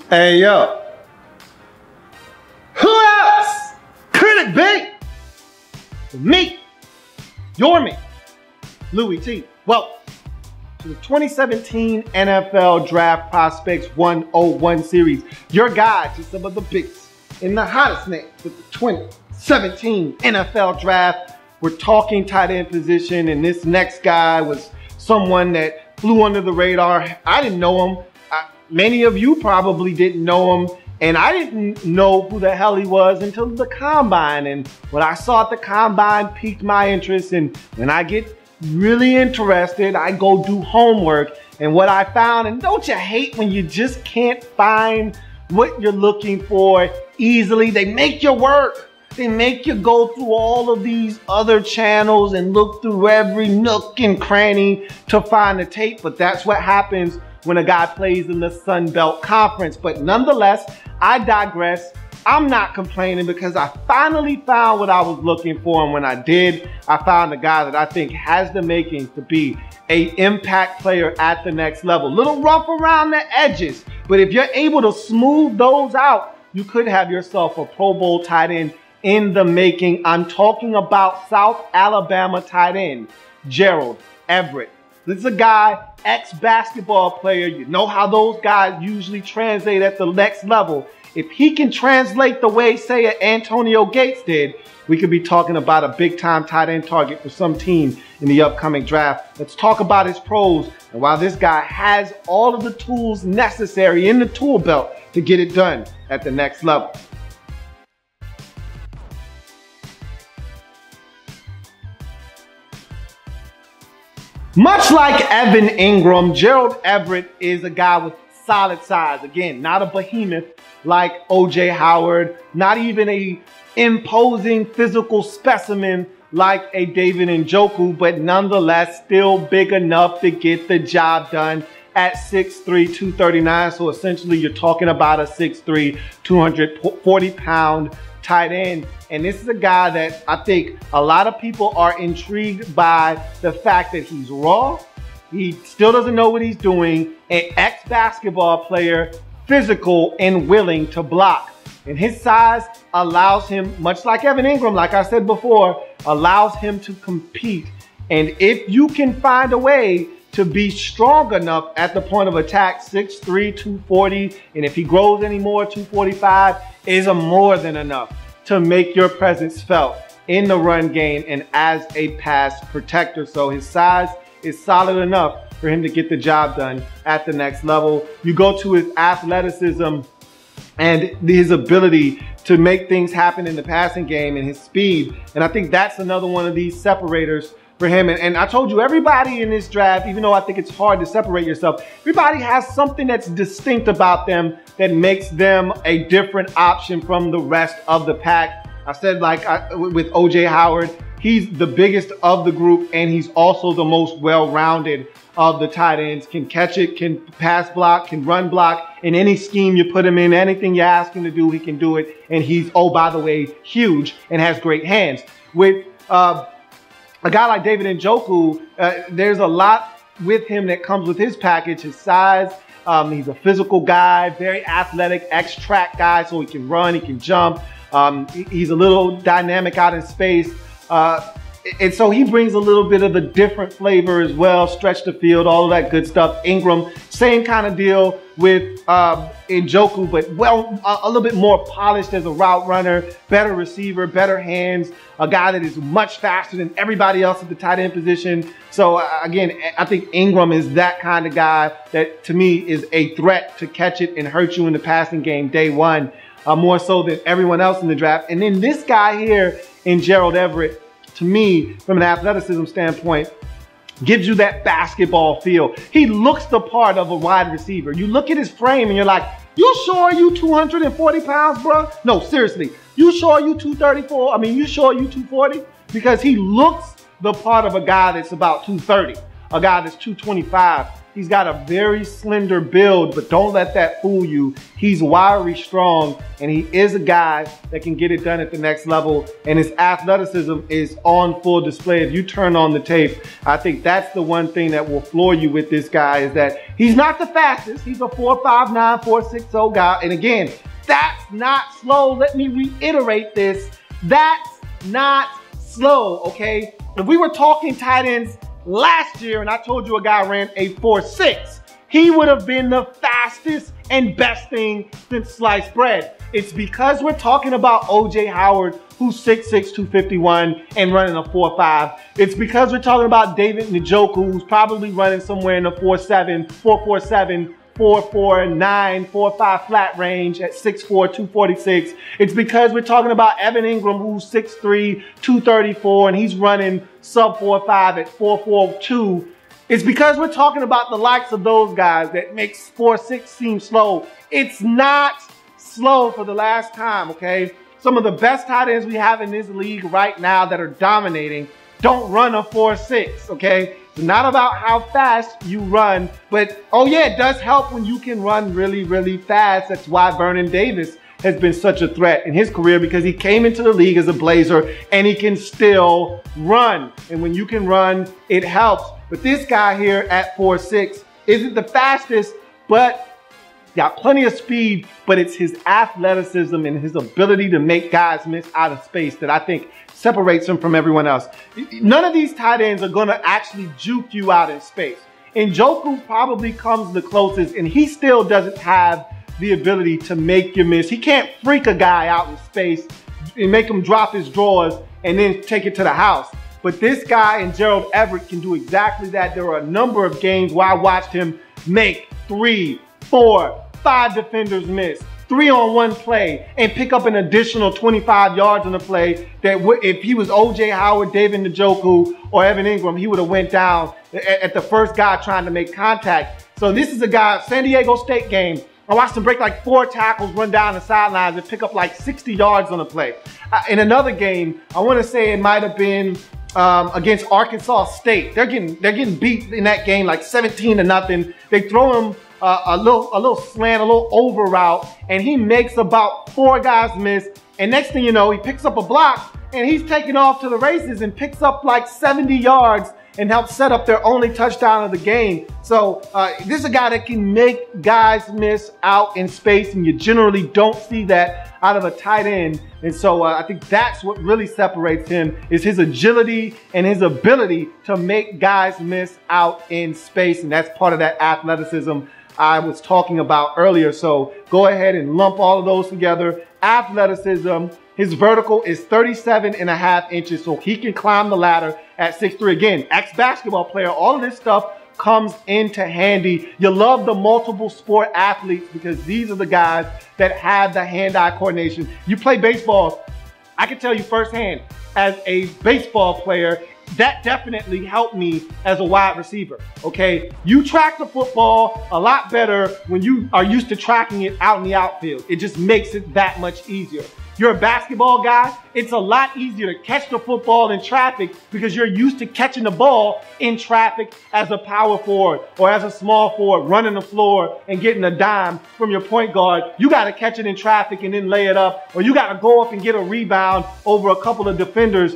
Hey, yo. Who else could it be? Me. Your me. Louie Tee. Welcome to the 2017 NFL Draft Prospects 101 series. Your guide to some of the biggest and the hottest names with the 2017 NFL Draft. We're talking tight end position, and this next guy was someone that flew under the radar. I didn't know him. Many of you probably didn't know him, and I didn't know who the hell he was until the combine. And what I saw at the combine piqued my interest, and when I get really interested, I go do homework. And what I found, and don't you hate when you just can't find what you're looking for easily? They make you work. They make you go through all of these other channels and look through every nook and cranny to find the tape. But that's what happens when a guy plays in the Sun Belt Conference. But nonetheless, I digress. I'm not complaining because I finally found what I was looking for. And when I did, I found a guy that I think has the makings to be an impact player at the next level. Little rough around the edges, but if you're able to smooth those out, you could have yourself a Pro Bowl tight end in the making. I'm talking about South Alabama tight end, Gerald Everett. This is a guy, ex-basketball player. You know how those guys usually translate at the next level. If he can translate the way, say, Antonio Gates did, we could be talking about a big-time tight end target for some team in the upcoming draft. Let's talk about his pros and why this guy has all of the tools necessary in the tool belt to get it done at the next level. Much like Evan Ingram, Gerald Everett is a guy with solid size. Again, not a behemoth like O.J. Howard, not even a imposing physical specimen like a David Njoku, but nonetheless still big enough to get the job done at 6'3", 239. So essentially you're talking about a 6'3", 240-pound tight end. And this is a guy that I think a lot of people are intrigued by the fact that he's raw. He still doesn't know what he's doing. An ex-basketball player, physical and willing to block. And his size allows him, much like Evan Ingram, like I said before, allows him to compete. And if you can find a way to be strong enough at the point of attack, 6'3", 240, and if he grows anymore, 245, is more than enough to make your presence felt in the run game and as a pass protector. So his size is solid enough for him to get the job done at the next level. You go to his athleticism and his ability to make things happen in the passing game and his speed. And I think that's another one of these separators for him. And I told you, everybody in this draft, even though I think it's hard to separate yourself, everybody has something that's distinct about them that makes them a different option from the rest of the pack. I said, with O.J. Howard, he's the biggest of the group, and he's also the most well-rounded of the tight ends. Can catch it, can pass block, can run block. In any scheme you put him in, anything you ask him to do, he can do it. And he's, oh, by the way, huge and has great hands. With a guy like David Njoku, there's a lot with him that comes with his package, his size. He's a physical guy, very athletic, ex-track guy, so he can run, he can jump. He's a little dynamic out in space. And so he brings a little bit of a different flavor as well, stretch the field, all of that good stuff. Ingram, same kind of deal with Njoku, but a little bit more polished as a route runner, better receiver, better hands, a guy that is much faster than everybody else at the tight end position. So again, I think Ingram is that kind of guy that to me is a threat to catch it and hurt you in the passing game day one, more so than everyone else in the draft. And then this guy here in Gerald Everett, to me, from an athleticism standpoint, gives you that basketball feel. He looks the part of a wide receiver. You look at his frame and you're like, you sure you 240 pounds, bro? No, seriously. You sure you 234? I mean, you sure you 240? Because he looks the part of a guy that's about 230, a guy that's 225. He's got a very slender build, but don't let that fool you. He's wiry strong, and he is a guy that can get it done at the next level, and his athleticism is on full display. If you turn on the tape, I think that's the one thing that will floor you with this guy, is that he's not the fastest. He's a 4.59, 4.60 guy, and again, that's not slow. Let me reiterate this. That's not slow, okay? If we were talking tight ends last year and I told you a guy ran a 4.6, he would have been the fastest and best thing since sliced bread. It's because we're talking about O.J. Howard, who's 6'6", 251 and running a 4.5. It's because we're talking about David Njoku, who's probably running somewhere in the 4.7, 4.47, 4.49, 4.5 flat range at 6'4", 246. It's because we're talking about Evan Ingram, who's 6'3", 234, and he's running sub 4.5 at 4.42. It's because we're talking about the likes of those guys that makes 4.6 seem slow. It's not slow for the last time, okay? Some of the best tight ends we have in this league right now that are dominating don't run a 4.6, okay? It's not about how fast you run, but oh yeah, it does help when you can run really, really fast. That's why Vernon Davis has been such a threat in his career, because he came into the league as a Blazer and he can still run. And when you can run, it helps. But this guy here at 4.6 isn't the fastest, but got plenty of speed, but it's his athleticism and his ability to make guys miss out of space that I think separates him from everyone else. None of these tight ends are going to actually juke you out in space. Njoku probably comes the closest, and he still doesn't have the ability to make you miss. He can't freak a guy out in space and make him drop his drawers and then take it to the house. But this guy and Gerald Everett can do exactly that. There are a number of games where I watched him make 3, 4, 5 defenders miss, 3-on-1 play, and pick up an additional 25 yards on the play that if he was O.J. Howard, David Njoku, or Evan Ingram, he would have went down at the first guy trying to make contact. So this is a guy, San Diego State game, I watched him break like 4 tackles, run down the sidelines, and pick up like 60 yards on the play. In another game, I want to say it might have been against Arkansas State. They're getting beat in that game like 17-0. They throw him a little slant, a little over route, and he makes about 4 guys miss. And next thing you know, he picks up a block and he's taking off to the races and picks up like 70 yards and helps set up their only touchdown of the game. So this is a guy that can make guys miss out in space, and you generally don't see that out of a tight end. And so I think that's what really separates him, is his agility and his ability to make guys miss out in space. And that's part of that athleticism I was talking about earlier. So go ahead and lump all of those together. Athleticism, his vertical is 37.5 inches, so he can climb the ladder at 6'3". Again, ex-basketball player, all of this stuff comes into handy. You love the multiple sport athletes because these are the guys that have the hand-eye coordination. You play baseball, I can tell you firsthand, as a baseball player, that definitely helped me as a wide receiver, okay? You track the football a lot better when you are used to tracking it out in the outfield. It just makes it that much easier. You're a basketball guy, it's a lot easier to catch the football in traffic because you're used to catching the ball in traffic as a power forward or as a small forward, running the floor and getting a dime from your point guard. You got to catch it in traffic and then lay it up, or you got to go up and get a rebound over a couple of defenders.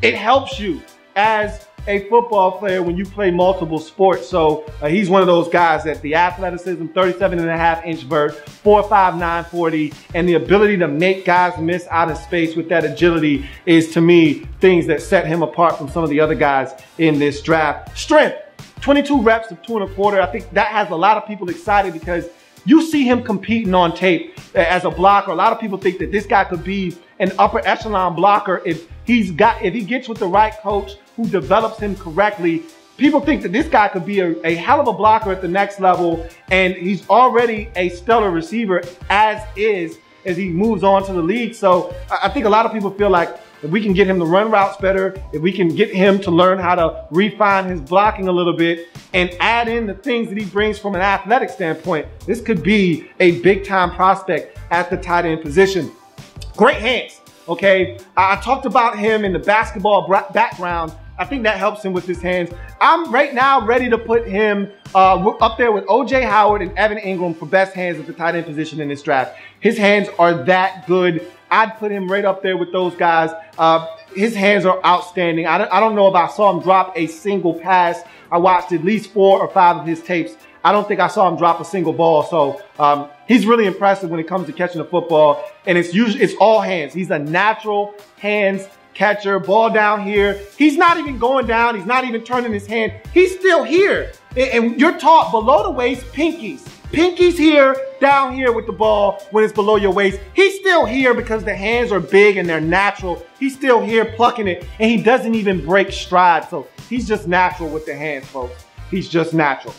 It helps you as a football player when you play multiple sports. So he's one of those guys that the athleticism, 37.5-inch vert, 4'5", 940, and the ability to make guys miss out of space with that agility is, to me, things that set him apart from some of the other guys in this draft. Strength, 22 reps of 2 1/4. I think that has a lot of people excited because you see him competing on tape as a blocker. A lot of people think that this guy could be an upper echelon blocker if he gets with the right coach who develops him correctly. People think that this guy could be a hell of a blocker at the next level, and he's already a stellar receiver as he moves on to the league. So I think a lot of people feel like if we can get him to run routes better, if we can get him to learn how to refine his blocking a little bit and add in the things that he brings from an athletic standpoint, this could be a big time prospect at the tight end position. Great hands, okay? I talked about him in the basketball background. I think that helps him with his hands. I'm right now ready to put him up there with O.J. Howard and Evan Ingram for best hands at the tight end position in this draft. His hands are that good. I'd put him right up there with those guys. His hands are outstanding. I don't know if I saw him drop a single pass. I watched at least 4 or 5 of his tapes. I don't think I saw him drop a single ball. So he's really impressive when it comes to catching the football. And it's all hands. He's a natural hands catcher. Ball down here. He's not even going down. He's not even turning his hand. He's still here. And you're taught below the waist, pinkies. Pinkies here, down here with the ball when it's below your waist. He's still here because the hands are big and they're natural. He's still here plucking it, and he doesn't even break stride. So he's just natural with the hands, folks. He's just natural.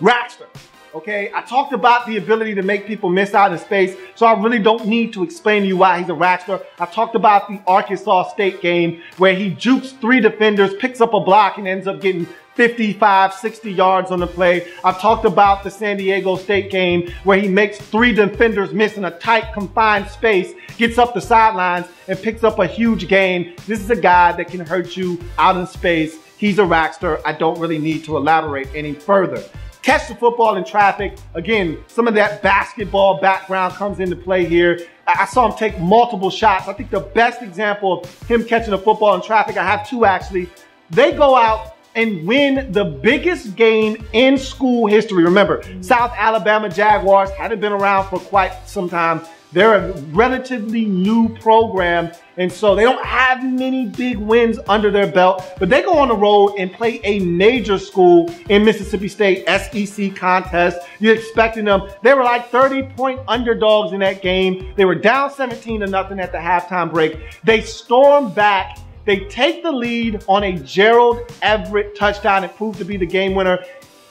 Rackster. Okay, I talked about the ability to make people miss out in space, so I really don't need to explain to you why he's a rackster. I talked about the Arkansas State game where he jukes 3 defenders, picks up a block, and ends up getting 55, 60 yards on the play. I've talked about the San Diego State game where he makes 3 defenders miss in a tight, confined space, gets up the sidelines, and picks up a huge gain. This is a guy that can hurt you out in space. He's a rackster. I don't really need to elaborate any further. Catch the football in traffic. Again, some of that basketball background comes into play here. I saw him take multiple shots. I think the best example of him catching the football in traffic, I have 2 actually. They go out and win the biggest game in school history. Remember, South Alabama Jaguars hadn't been around for quite some time. They're a relatively new program, and so they don't have many big wins under their belt, but they go on the road and play a major school in Mississippi State SEC contest. You're expecting them. They were like 30-point underdogs in that game. They were down 17-0 at the halftime break. They storm back. They take the lead on a Gerald Everett touchdown. It proved to be the game winner.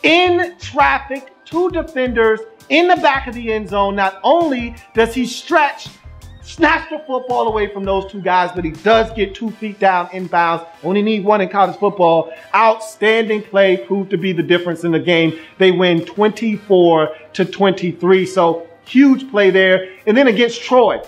In traffic, 2 defenders in the back of the end zone. Not only does he snatch the football away from those 2 guys, but he does get 2 feet down inbounds. Only need 1 in college football. Outstanding play, proved to be the difference in the game. They win 24-23. So huge play there. And then against Troy,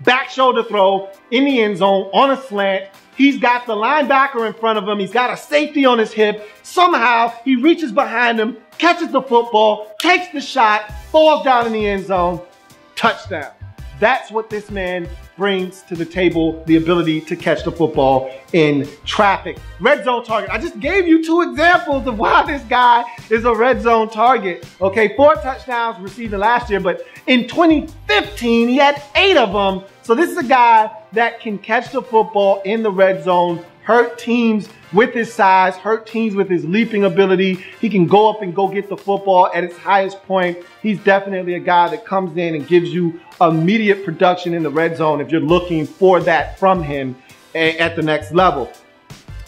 back shoulder throw in the end zone on a slant. He's got the linebacker in front of him. He's got a safety on his hip. Somehow he reaches behind him, catches the football, takes the shot, falls down in the end zone. Touchdown. That's what this man brings to the table, the ability to catch the football in traffic. Red zone target. I just gave you 2 examples of why this guy is a red zone target. Okay, 4 touchdowns received last year, but in 2015, he had 8 of them. So this is a guy that can catch the football in the red zone, hurt teams with his size, hurt teams with his leaping ability. He can go up and go get the football at its highest point. He's definitely a guy that comes in and gives you immediate production in the red zone if you're looking for that from him at the next level.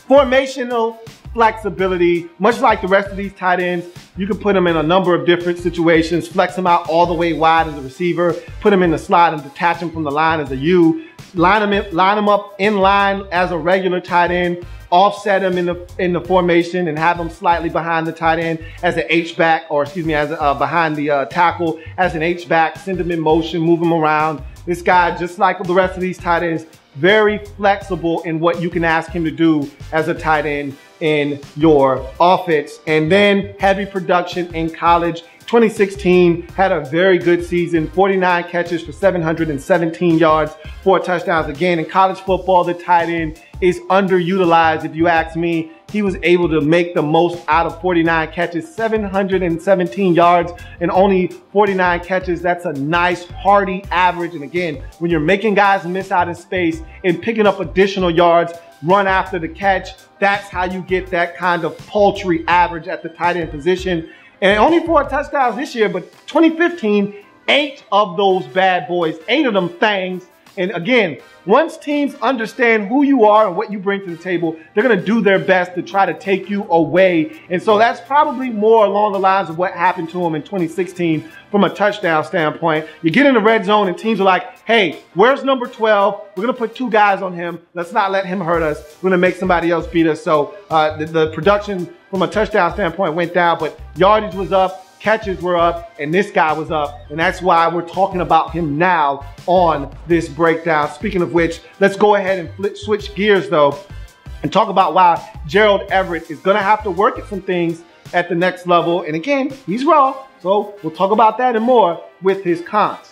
Formational flexibility, much like the rest of these tight ends, you can put him in a number of different situations, flex him out all the way wide as a receiver, put him in the slot and detach him from the line as a U, line him up in line as a regular tight end, offset him in the formation and have him slightly behind the tight end as an H-back, or excuse me, as behind the tackle as an H-back, send him in motion, move him around. This guy, just like the rest of these tight ends, very flexible in what you can ask him to do as a tight end in your offense. And then heavy production in college. 2016 had a very good season, 49 catches for 717 yards, 4 touchdowns. Again, in college football, the tight end is underutilized. If you ask me, he was able to make the most out of 49 catches, 717 yards and only 49 catches. That's a nice hearty average. And again, when you're making guys miss out in space and picking up additional yards, run after the catch, that's how you get that kind of paltry average at the tight end position. And only 4 touchdowns this year, but 2015, 8 of those bad boys, 8 of them things. And again, once teams understand who you are and what you bring to the table, they're going to do their best to try to take you away. And so that's probably more along the lines of what happened to him in 2016 from a touchdown standpoint. You get in the red zone and teams are like, hey, where's number 12? We're going to put 2 guys on him. Let's not let him hurt us. We're going to make somebody else beat us. So the production from a touchdown standpoint went down, but yardage was up. Catches were up, and this guy was up, and that's why we're talking about him now on this breakdown. Speaking of which, let's go ahead and switch gears though and talk about why Gerald Everett is going to have to work at some things at the next level. And again, he's raw, so we'll talk about that and more with his cons.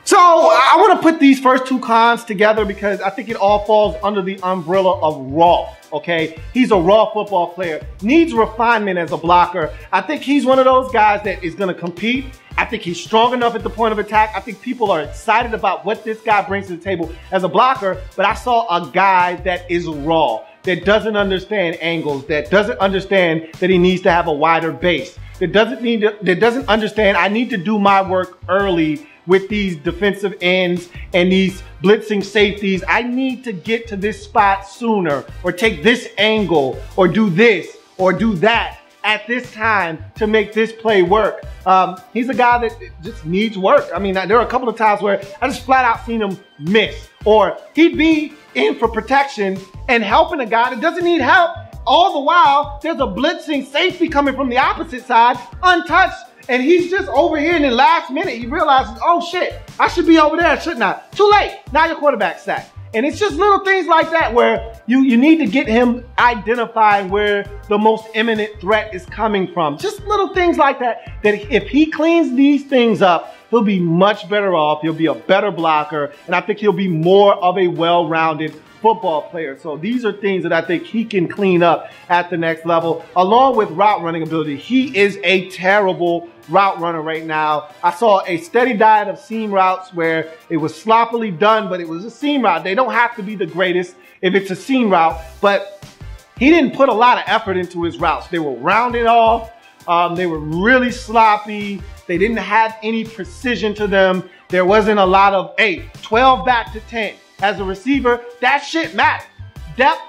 So I want to put these first two cons together because I think it all falls under the umbrella of raw, okay? He's a raw football player, needs refinement as a blocker. I think he's one of those guys that is going to compete. I think he's strong enough at the point of attack. I think people are excited about what this guy brings to the table as a blocker, but I saw a guy that is raw, that doesn't understand angles, that doesn't understand that he needs to have a wider base, that doesn't understand I need to do my work early with these defensive ends and these blitzing safeties. I need to get to this spot sooner, or take this angle, or do this, or do that at this time to make this play work. He's a guy that just needs work. I mean, there are a couple of times where I just flat out seen him miss, or he'd be in for protection and helping a guy that doesn't need help. All the while, there's a blitzing safety coming from the opposite side, untouched, and he's just over here, and in the last minute, he realizes, oh shit, I should be over there, shouldn't I? Too late, now your quarterback's sacked. And it's just little things like that where you need to get him identifying where the most imminent threat is coming from. Just little things like that, that if he cleans these things up, he'll be much better off. He'll be a better blocker, and I think he'll be more of a well-rounded football player. So these are things that I think he can clean up at the next level, along with route running ability. He is a terrible route runner right now. I saw a steady diet of seam routes where it was sloppily done, but it was a seam route. They don't have to be the greatest if it's a seam route, but he didn't put a lot of effort into his routes. They were rounded off. They were really sloppy. They didn't have any precision to them. There wasn't a lot of, hey, 12 back to 10. As a receiver, that shit matters. Depth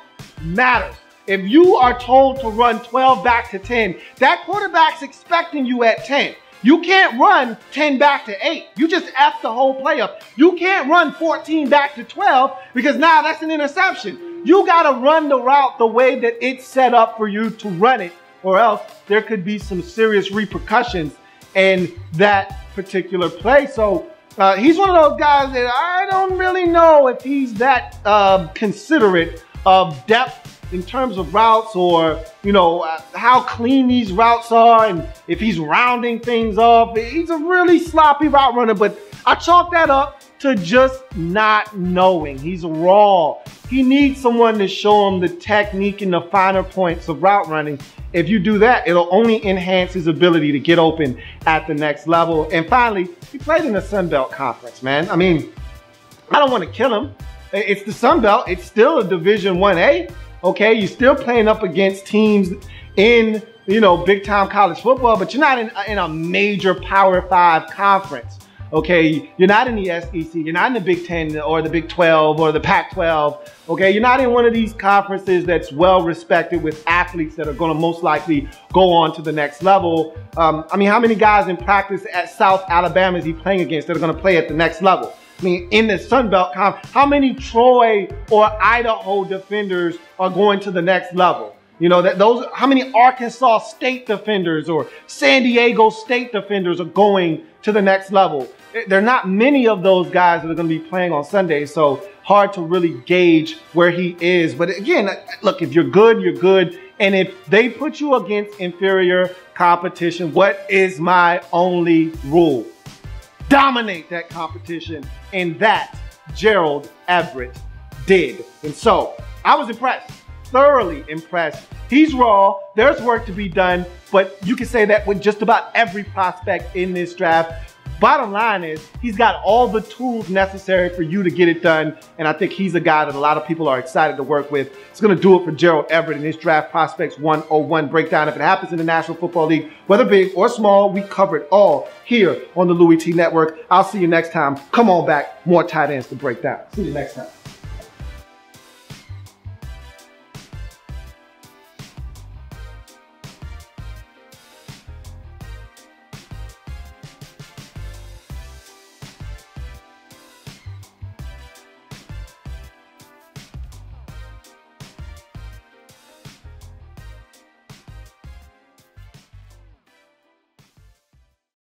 matters. If you are told to run 12 back to 10, that quarterback's expecting you at 10. You can't run 10 back to 8. You just F the whole play up. You can't run 14 back to 12 because now that's an interception. You got to run the route the way that it's set up for you to run it, or else there could be some serious repercussions in that particular play. So he's one of those guys that I don't really know if he's that considerate of depth in terms of routes, or, you know, how clean these routes are, and if he's rounding things up. He's a really sloppy route runner, but I chalk that up to just not knowing. He's raw. He needs someone to show him the technique and the finer points of route running. If you do that, it'll only enhance his ability to get open at the next level. And finally, he played in the Sun Belt Conference, man. I mean, I don't want to kill him. It's the Sun Belt. It's still a Division 1A. Okay, you're still playing up against teams in, you know, big time college football, but you're not in a major Power 5 conference. Okay, you're not in the SEC, you're not in the Big 10 or the Big 12 or the Pac-12. Okay, you're not in one of these conferences that's well respected with athletes that are going to most likely go on to the next level. I mean, how many guys in practice at South Alabama is he playing against that are going to play at the next level? I mean, in the Sun Belt Conference, how many Troy or Idaho defenders are going to the next level? You know, how many Arkansas State defenders or San Diego State defenders are going to the next level? There are not many of those guys that are going to be playing on Sunday, so hard to really gauge where he is. But again, look, if you're good, you're good. And if they put you against inferior competition, what is my only rule? Dominate that competition, and that Gerald Everett did. And so I was impressed, thoroughly impressed. He's raw, there's work to be done, but you can say that with just about every prospect in this draft. Bottom line is, he's got all the tools necessary for you to get it done, and I think he's a guy that a lot of people are excited to work with. It's going to do it for Gerald Everett in his Draft Prospects 101 breakdown. If it happens in the National Football League, whether big or small, we cover it all here on the Louie Tee Network. I'll see you next time. Come on back, more tight ends to break down. See you next time.